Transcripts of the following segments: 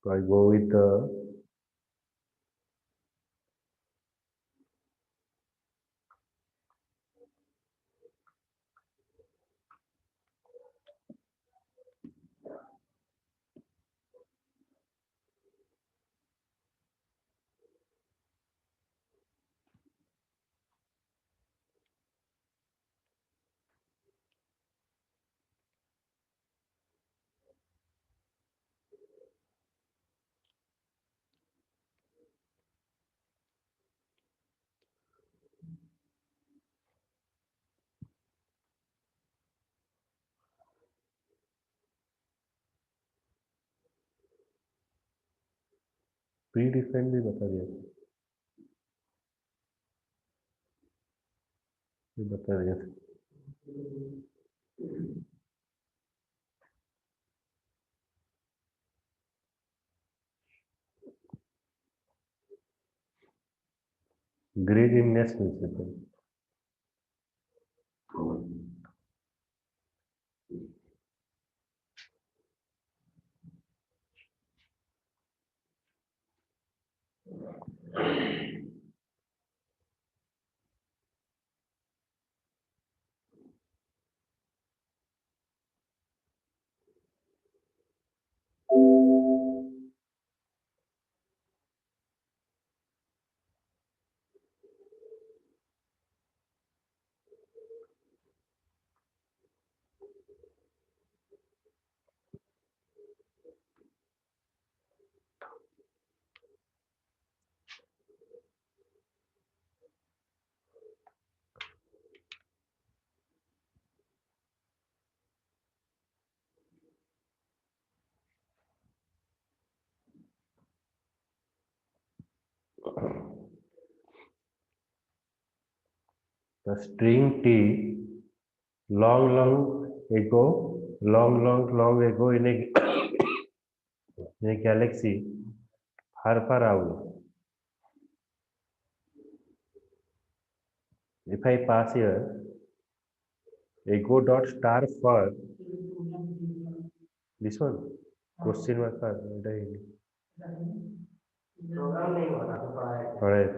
So I go with the pre defined भी बता दिया, ये बता दिया था। Grade in national system. The string T long ago in a galaxy far far away. If I pass here, ago dot star far, this one question mark far. Program नहीं होता तो पढ़ा है। Alright.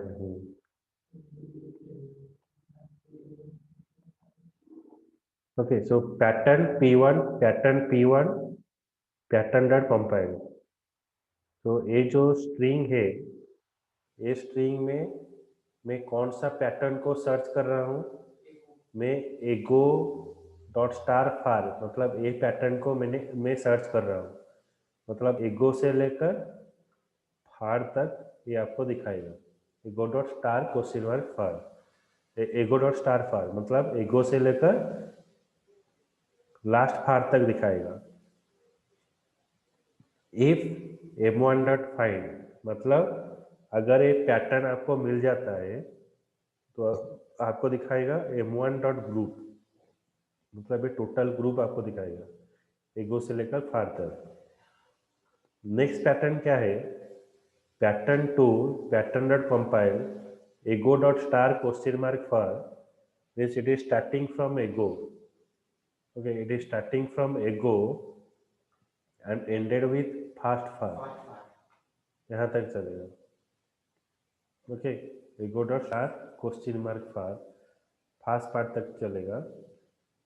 Okay, so pattern P1, pattern dot compile. तो ये जो string है, ये स्ट्रिंग में मैं कौन सा पैटर्न को सर्च कर रहा हूँ? मैं एगो डॉट स्टार फार, मतलब ये पैटर्न को मैं सर्च कर रहा हूँ। मतलब एगो से लेकर फार तक ये आपको दिखाएगा। एगो डॉट स्टार क्वेश्चन मार्क फार, एगो डॉट स्टार फार मतलब एगो से लेकर लास्ट फार तक दिखाएगा। इफ m1 डॉट फाइंड, मतलब अगर ये पैटर्न आपको मिल जाता है तो आपको दिखाएगा m1 डॉट ग्रुप, मतलब ये टोटल ग्रुप आपको दिखाएगा एगो से लेकर फार तक। नेक्स्ट पैटर्न क्या है? Pattern two, pattern dot compile ego dot star question mark for, means it is starting from ego. Okay, it is starting from ego and ended with fast far, यहाँ तक चलेगा। Okay, ego dot star question mark for fast part तक चलेगा।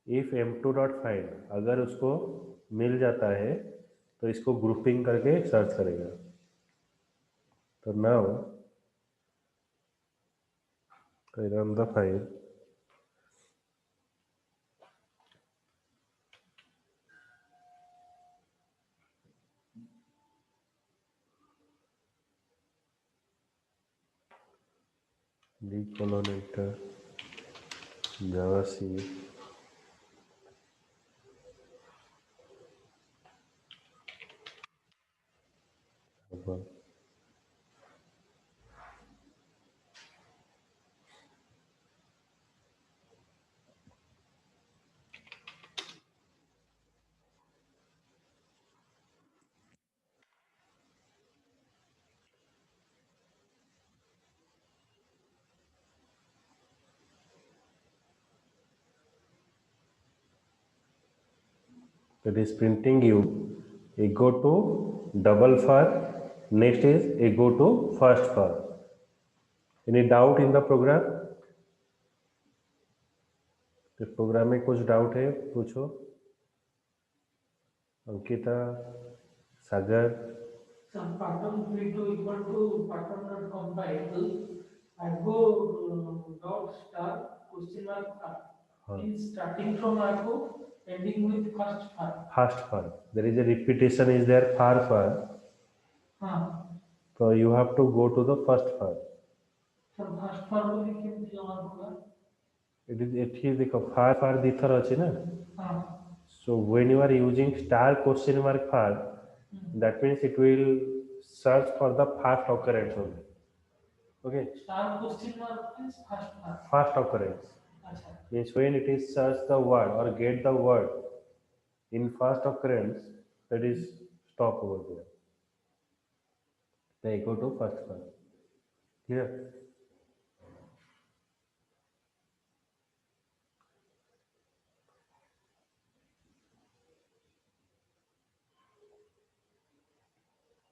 If m2 dot find, अगर उसको मिल जाता है तो इसको ग्रुपिंग करके सर्च करेगा। तो now I run the file. D colon enter Java C. It is printing you echo to double fir, next is echo to first fir. Any doubt in the program? तो programme में कुछ doubt है पूछो। अंकिता, सागर। Some pattern p2 equal to pattern not compiled. I go dot star question mark means starting from I go ending with first far. First far. There is a repetition is there far far. So you have to go to the first far. So first far बोले केमती जमा होगा? It is एठी देखो far far दिथर अछि ना? So when you are using star question mark far, that means it will search for the first occurrence only. Okay. Star question mark is first far. First occurrence. अच्छा. Means when it is search the word or get the word in first occurrence, that is stop over there. They go to first far. Clear?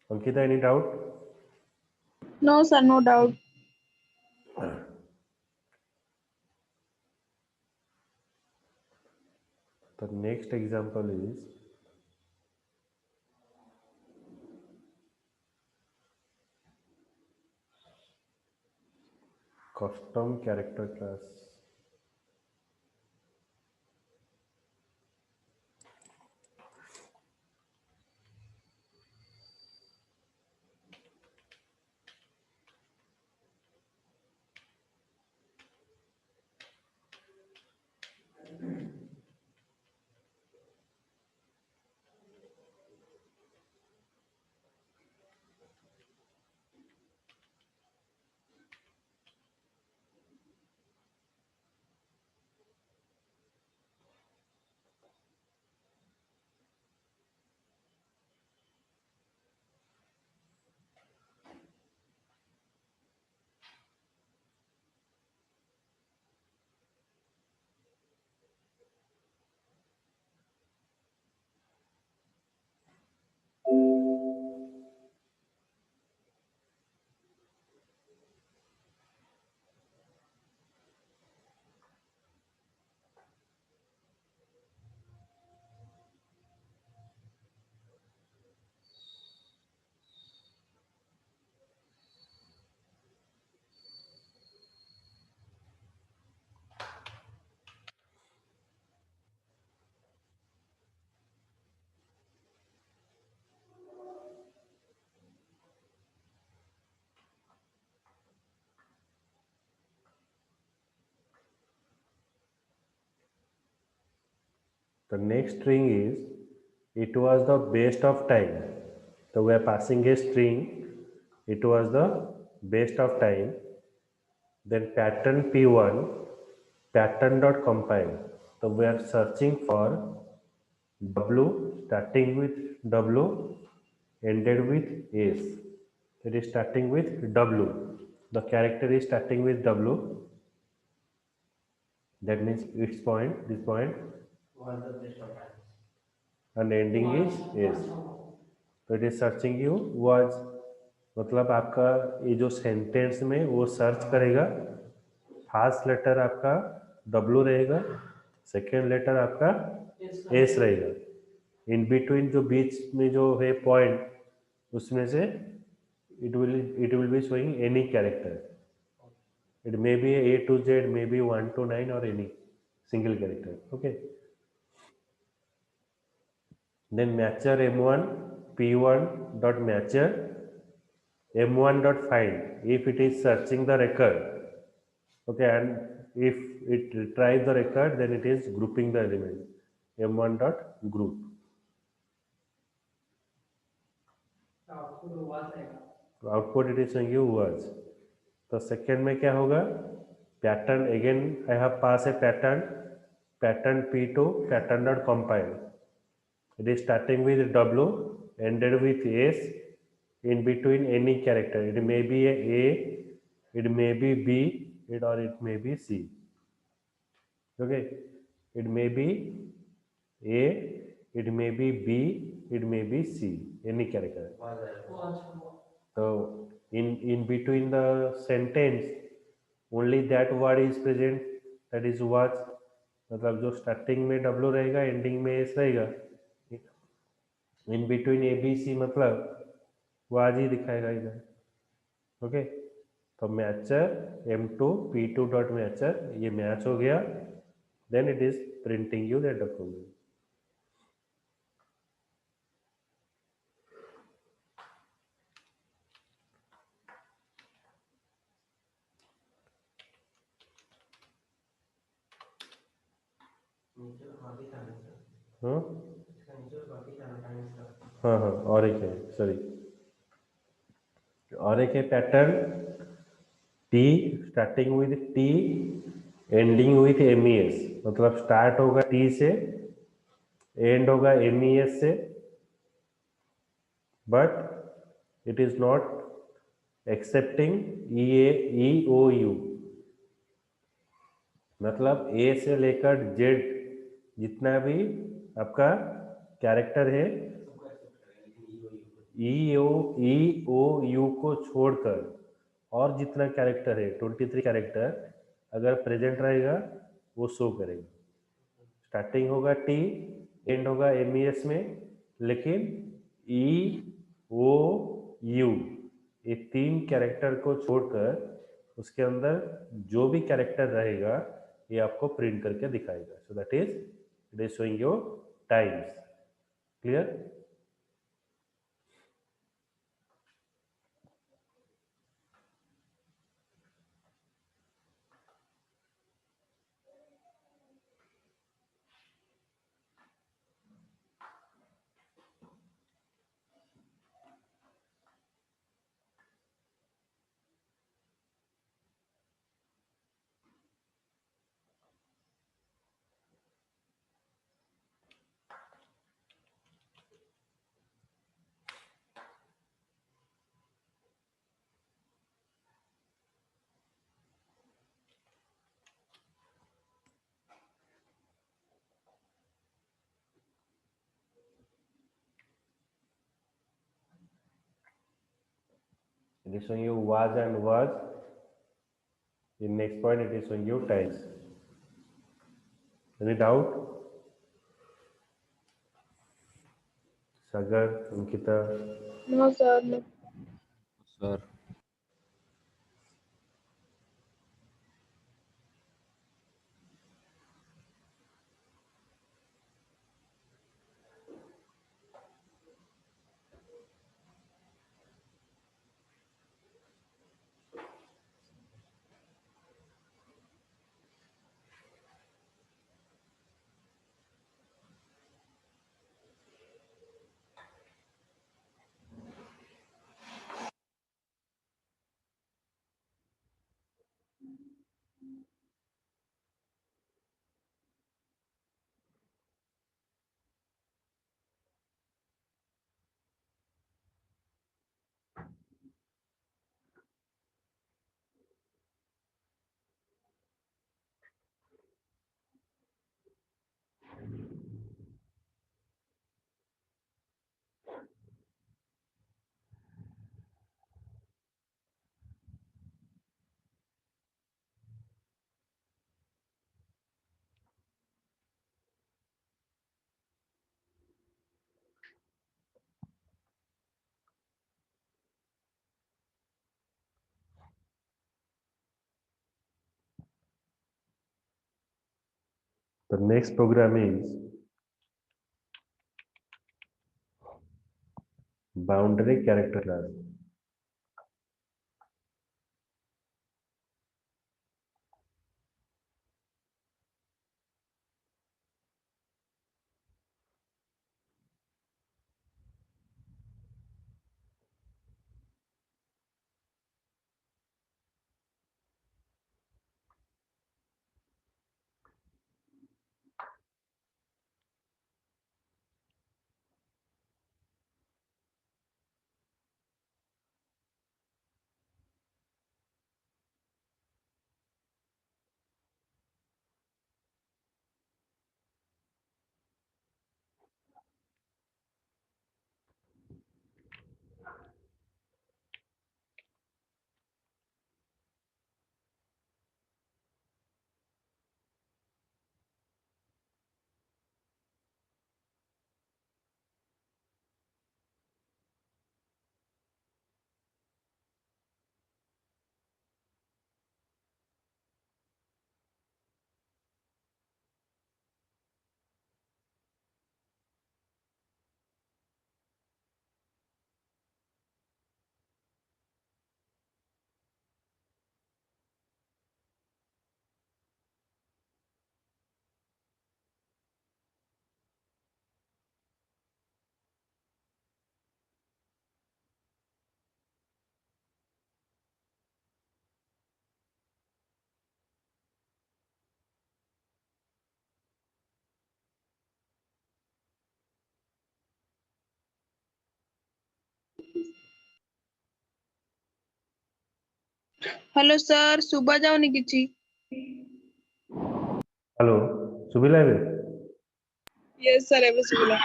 Ankita, any doubt? No, sir, no doubt. The next example is custom character class. The next string is it was the best of time. So we are passing a string. It was the best of time. Then pattern p1 pattern dot compile. So we are searching for w starting with w ended with s. It is starting with w. The character is starting with w. That means its point, this point, Was the best of times. and ending is s. तो it is searching you words, मतलब आपका ये जो sentence में वो search करेगा। First letter आपका W रहेगा, सेकेंड लेटर आपका S रहेगा। इन बिटवीन जो बीच में जो है पॉइंट, उसमें से it will be showing any character. It may be A to Z, maybe 1 to 9 or any single character. Okay. Then matcher M1 P1 dot matcher M1 dot find if it is searching the record. Okay, and if it retrieves the record, then it is grouping the elements. M1 dot group. Output it is showing you words. तो second में क्या होगा? Pattern again I have pass A pattern P2 pattern dot compile. It is starting with W, ended with S, in between any character. It may be a, it may be B, or it may be C. Okay, it may be A, it may be B, it may be C, any character. Was I? was. So in between the sentence only that word is present, that is was. मतलब जो starting में W रहेगा, ending में S रहेगा, in between A B C मतलब was he दिखाएगा इधर. Okay, तो matcher M2 P2 dot matcher, ये मैच हो गया, then it is printing you that document. नीचे बाकी था ना सर. हाँ इसका नीचे बाकी था ना टाइम इसका. हाँ हाँ, और एक है, सॉरी, और एक है pattern T, starting with T, ending with MES. मतलब स्टार्ट होगा टी से, एंड होगा MES से, but it is not accepting EOU. मतलब ए से लेकर जेड जितना भी आपका कैरेक्टर है, सबको एक्सेप्ट करेगा लेकिन EOU को छोड़कर और जितना कैरेक्टर है 23 कैरेक्टर अगर प्रेजेंट रहेगा वो शो करेगा. स्टार्टिंग होगा टी, एंड होगा MES में, लेकिन EOU ये 3 कैरेक्टर को छोड़कर उसके अंदर जो भी कैरेक्टर रहेगा ये आपको प्रिंट करके दिखाएगा. So that is it is showing your time's. Clear? It is showing you was and was. In next point, it is showing you times. Any doubt? Sagar, Ankita. No, sir. No. Sir. The next program is boundary character class. Hello sir सुबह जाओनी किछि hello सुबिला बे yes sir एबे सुबिला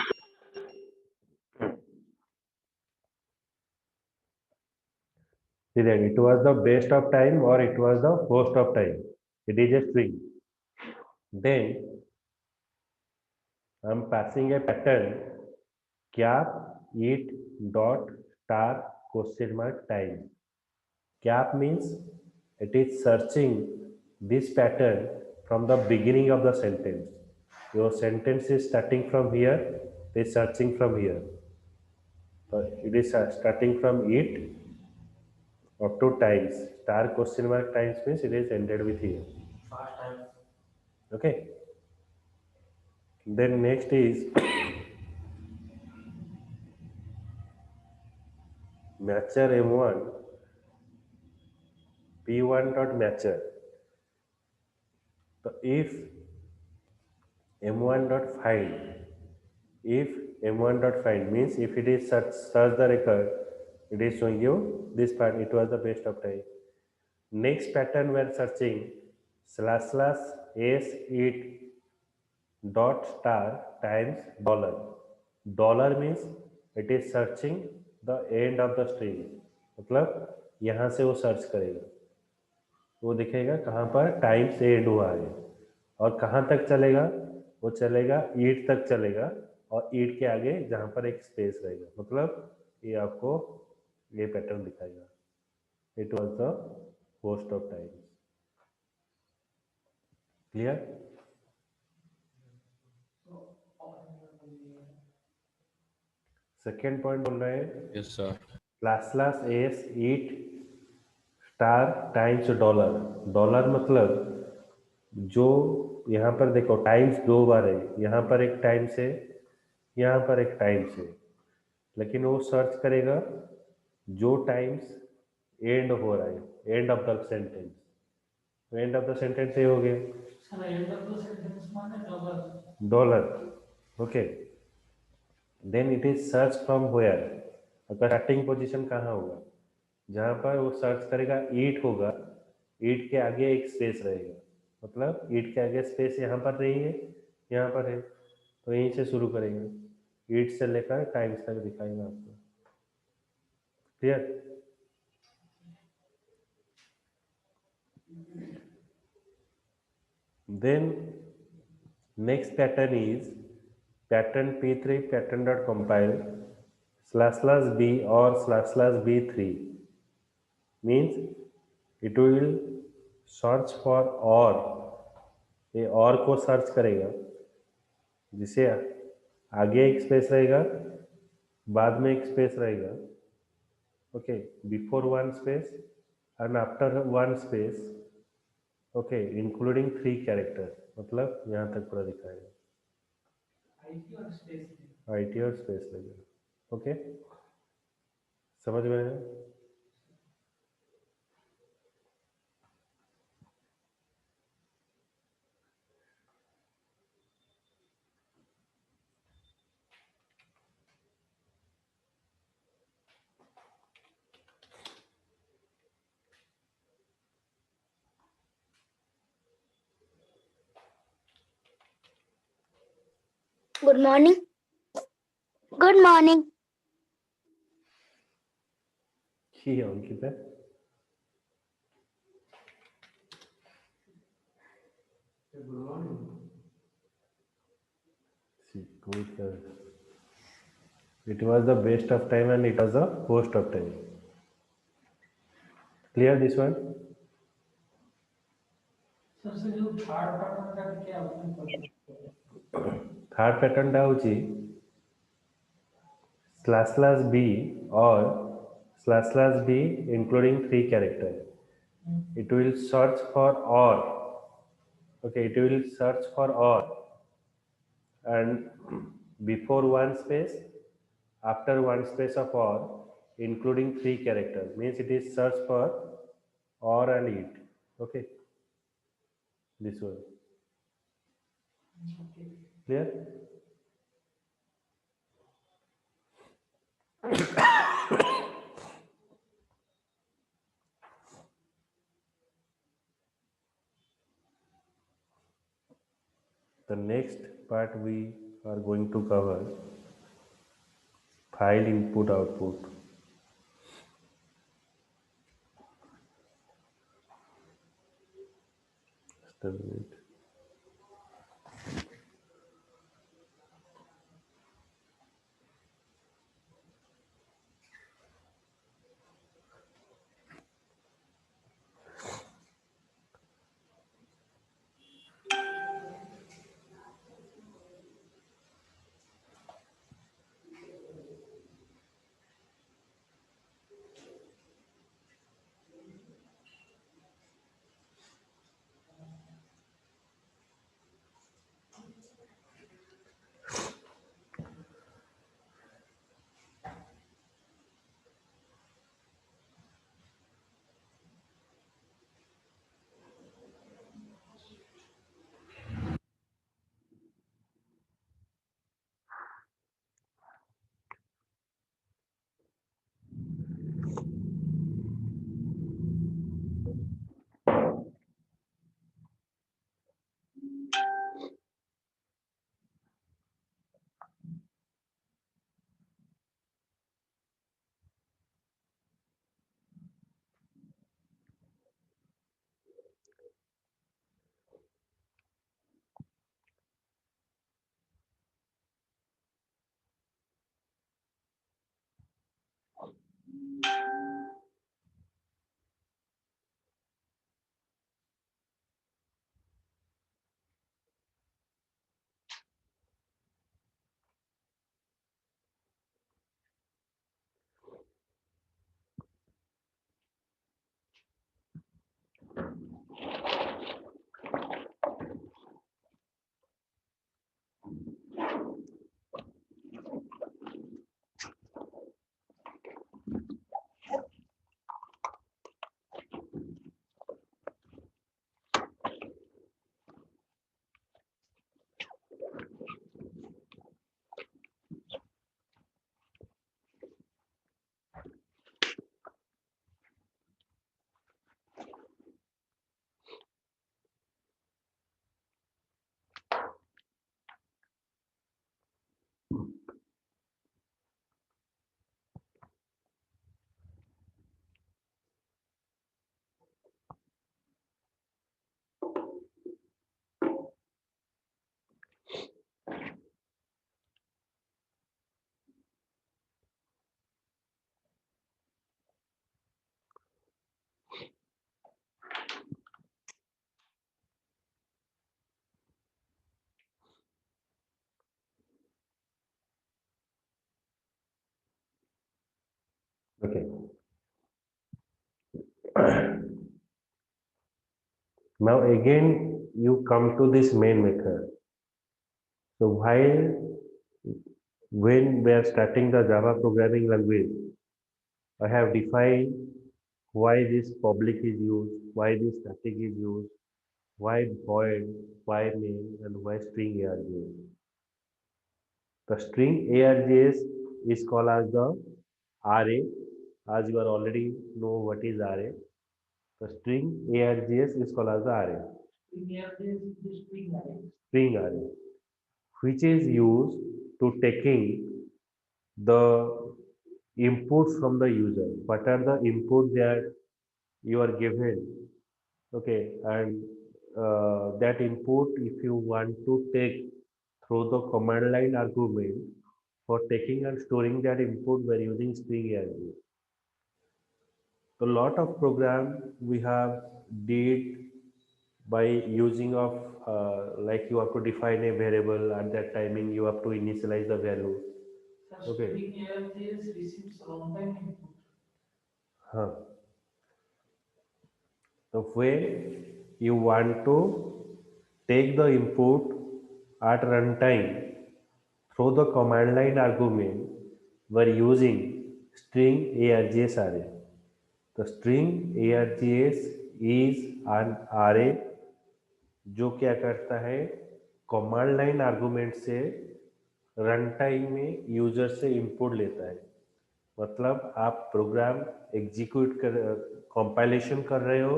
it was the best of time or it was the worst of time. It is a string. Then I'm passing a pattern cap it dot star question mark time. Cap means it is searching this pattern from the beginning of the sentence. Your sentence is starting from here, it is searching from here. So it is starting from it up to times. Star question mark times means it is ended with here. Fast times. Okay. Then next is matcher M1 P1 dot matcher. So if M1 dot find, if M1 dot find means if it is search the record, it is showing you this part. It was the best of time. Next pattern we are searching slash slash s it dot star times dollar. Dollar means it is searching the end of the string. मतलब यहाँ से वो search करेगा, वो दिखेगा कहाँ पर time से एंड हुआ है और कहाँ तक चलेगा, वो चलेगा ईट तक चलेगा और ईट के आगे जहाँ पर एक स्पेस रहेगा, मतलब ये आपको ये पैटर्न दिखाएगा. It was the post of time. Clear? Second point बोल रहे हैं yes sir. Slash slash S eat star times dollar. Dollar मतलब जो यहाँ पर देखो टाइम्स दो बार है, यहाँ पर एक टाइम से यहाँ पर एक टाइम से, लेकिन वो सर्च करेगा जो टाइम्स एंड हो रहा है, end of the sentence. End of the sentence ये हो गया sir end of the sentence माने dollar. Dollar. Okay. Then it is search from where. अगर स्टार्टिंग पोजीशन कहाँ होगा, जहाँ पर वो सर्च करेगा ईट होगा, ईट के आगे एक स्पेस रहेगा, मतलब ईट के आगे स्पेस यहाँ पर नहीं है, यहाँ पर है, तो यहीं से शुरू करेंगे, ईट से लेकर टाइम्स तक दिखाएगा आपको. Clear? Then next pattern is pattern p3 pattern dot compile slash slash b or slash slash b3 means it will search for or. ये और को सर्च करेगा, जिसे आगे एक स्पेस रहेगा, बाद में एक स्पेस रहेगा. Okay. Before one space and after one space. Okay. Including 3 character, मतलब यहाँ तक पूरा दिखाएगा. आईटी और स्पेस. आईटी और स्पेस लगेगा. ओके. समझ में आया? Good morning. Good morning. ही है अंकित है. Good morning. Good. It was the best of time and it was the worst of time. Clear this one? Sir से जो थर्ड पैटर्न का क्या होता है? थर्ड पैटर्न टा होची स्लैश स्लैश बी और slash slash be including 3 character. It will search for or. Okay, it will search for or and before one space, after one space of or, including 3 characters, means it is search for or and it. Okay, this one. Clear? The next part we are going to cover file input output. Just a minute. Okay. Now again you come to this main method. So when we are starting the Java programming language, I have defined why this public is used, why this static is used, why void, why main, and why string args. The string args is called as the array, as you are already know what is array. The string args is called as the array. Here is the string array. String array, which is used to taking the inputs from the user. What are the input that you are given? Okay, and that input, if you want to take through the command line argument for taking and storing that input, we're using string array. So lot of program we have did by using of like you have to define a variable at that timing, you have to initialize the value. The Okay. string arrays receives runtime input. Huh. The way you want to take the input at runtime through the command line argument, we're using string args array. The string args is an array जो क्या करता है command line argument से run time में user से input लेता है. मतलब आप प्रोग्राम एग्जीक्यूट कर कंपाइलेशन कर रहे हो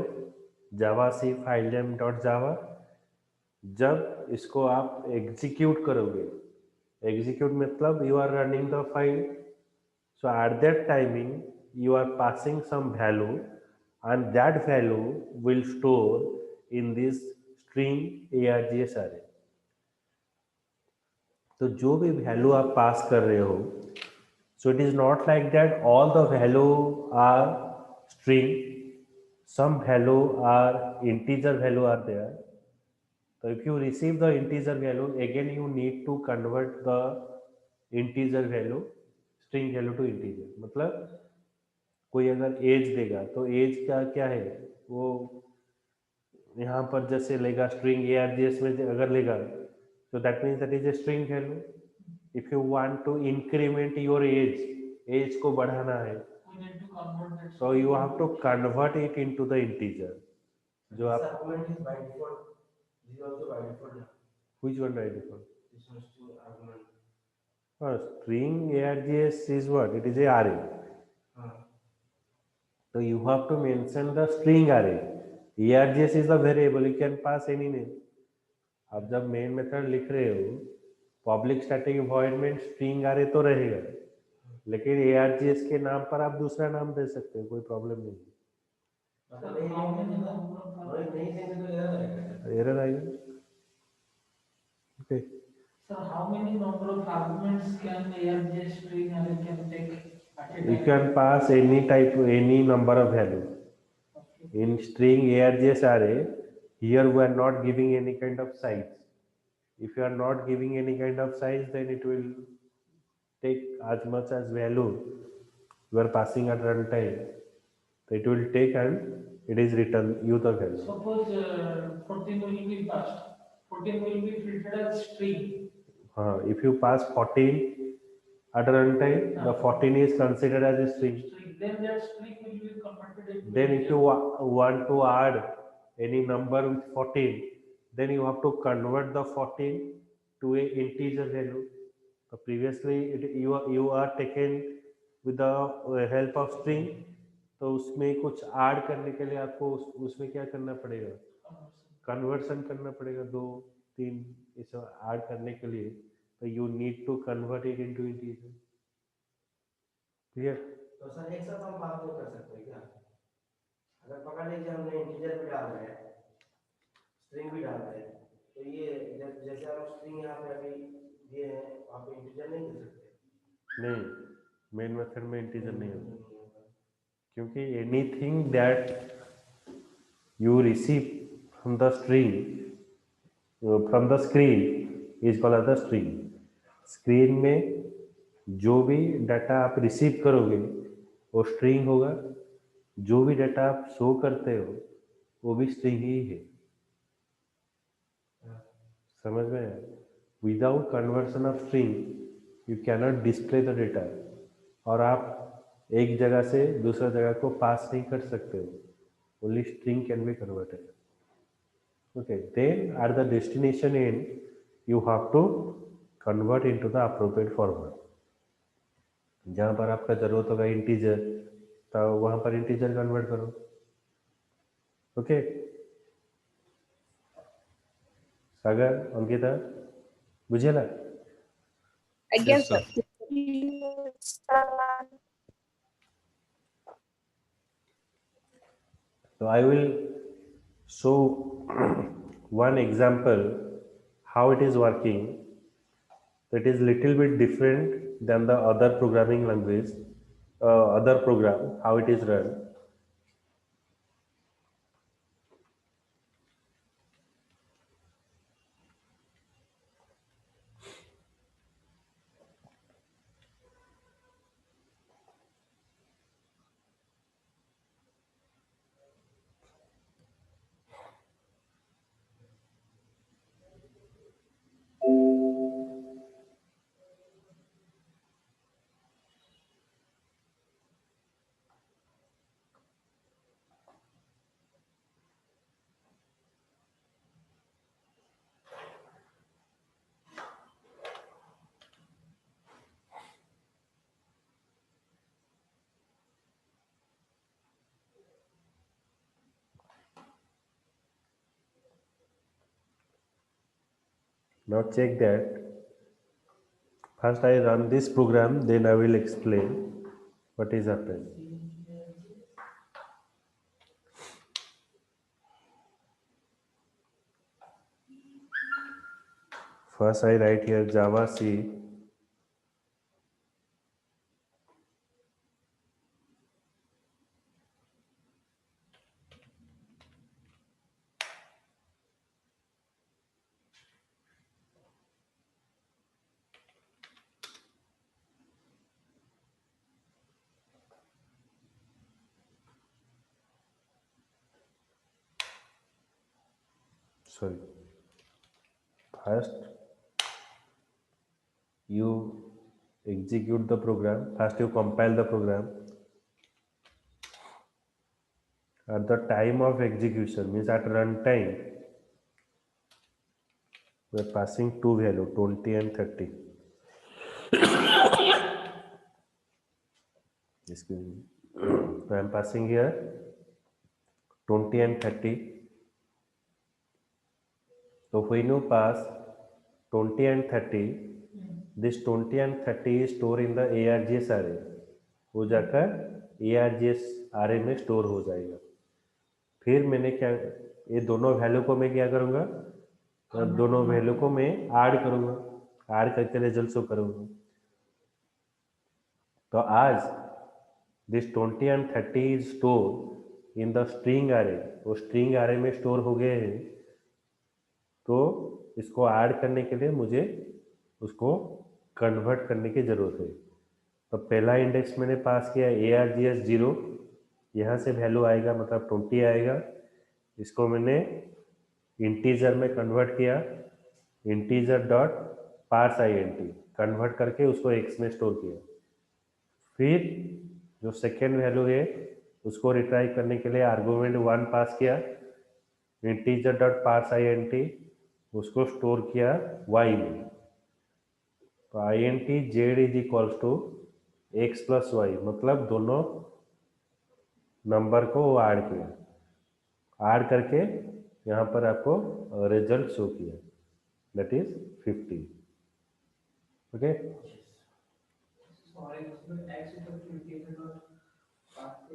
जावा सी फाइलनेम डॉट जावा जब इसको आप एग्जीक्यूट करोगे, एग्जीक्यूट मतलब you are running the file, so at that timing you are passing some value and that value will store in this string args array. तो जो भी वैल्यू आप पास कर रहे हो, so it is not like that all the value are string, some value are integer value are there. So if you receive the integer value, again you need to convert the integer value string value to integer. मतलब कोई अगर as देगा तो as का क्या है, वो यहाँ पर जैसे लेगा स्ट्रिंग args में अगर लेगा तो that means that is a string value. If you want to increment your age को बढ़ाना है We need to convert that. तो you have to convert it into the integer. जो This आप argument is by default. This is also by default. Which one right default This one is to argument. string args is what, it is a array. So you have to mention the string array. args is the variable, you can pass any name. आप जब main method लिख रहे हो, public static void में string array तो रहेगा, लेकिन args के नाम पर आप दूसरा नाम दे सकते हो, कोई प्रॉब्लम नहीं. मतलब How many number of नहीं देंगे तो एरर आएगा. एरर आएगा. Okay. Sir, how many number of arguments can ARJ string array can take at a time? You can pass any type, any number of value. Okay. In string args array, here we are not giving any kind of size. If you are not giving any kind of size, then it will take as much as value you are passing at runtime. So it will take and it is return you the value. Suppose 14 will be passed. 14 will be treated as string. If you pass 14 at runtime, the 14 is considered as a string. Then that string will be converted into. Then if you want to add any number with 14, then you have to convert the 14 to a integer value. So previously you are taken with the help of string, तो उसमें कुछ add करने के लिए आपको उसमें क्या करना पड़ेगा, कन्वर्सन करना पड़ेगा, 2 3 इसे ऐड करने के लिए, तो you need to convert it into integer. Clear? तो सर एक साथ हम बात नहीं कर सकते क्या? अगर पकड़ लीजिए हमने इंटीजर भी डाल रहे हैं, स्ट्रिंग भी डाल रहे हैं, तो ये जैसे हम स्ट्रिंग यहाँ पे अभी दिए हैं, आप इंटीजर नहीं दे सकते. नहीं, मेन मेथड में इंटीजर नहीं होता, क्योंकि anything that you receive from the string from the screen is called the string. Screen में जो भी डाटा आप रिसीव करोगे वो स्ट्रिंग होगा, जो भी डाटा आप शो करते हो वो भी स्ट्रिंग ही है. समझ में आया? Without conversion of string you cannot display the data, और आप एक जगह से दूसरा जगह को पास नहीं कर सकते हो. Only string can be converted. Okay, then at the destination end you have to convert into the appropriate format. जहाँ पर आपका जरूरत होगा इंटीजर, तो वहाँ पर इंटीजर कन्वर्ट करो. ओके सागर, अंकिता, बुझेला? आज्ञा Yes, sir. Sir. So I will show one example how it is working. It is little bit different than the other programming language, other program, how it is run. Now check that. First I run this program, then I will explain what is happened. First I write here Java C. Sorry. First you execute the program. First you compile the program. At the time of execution, means at runtime, we are passing two values, 20 and 30. Excuse me. So I am passing here 20 and 30. So when you pass 20 and 30, this 20 and 30 is stored in the ARGS array. वो जाकर ARGS array में store हो जाएगा. फिर मैंने क्या, ये दोनों वैल्यू को मैं क्या करूँगा, दोनों वैल्यू को मैं ऐड करूँगा, ऐड करके रिजल्ट शो करूँगा. तो आज this 20 and 30 is store in the string array. वो स्ट्रिंग array में स्टोर हो गए हैं. तो इसको ऐड करने के लिए मुझे उसको कन्वर्ट करने की ज़रूरत है. तो पहला इंडेक्स मैंने पास किया ARGS 0, यहाँ से वैल्यू आएगा मतलब 20 आएगा. इसको मैंने इंटीजर में कन्वर्ट किया, integer dot parse INT convert करके उसको एक्स में स्टोर किया. फिर जो सेकेंड वैल्यू है उसको रिट्राई करने के लिए आर्गुमेंट 1 पास किया, इंटीजर डॉट पार्स INT उसको स्टोर किया y में. तो INT z is equals to X plus Y, मतलब दोनों नंबर को ऐड किया, ऐड करके यहाँ पर आपको रिजल्ट शो किया, that is 50. Okay. Sorry, x is equal to 20 not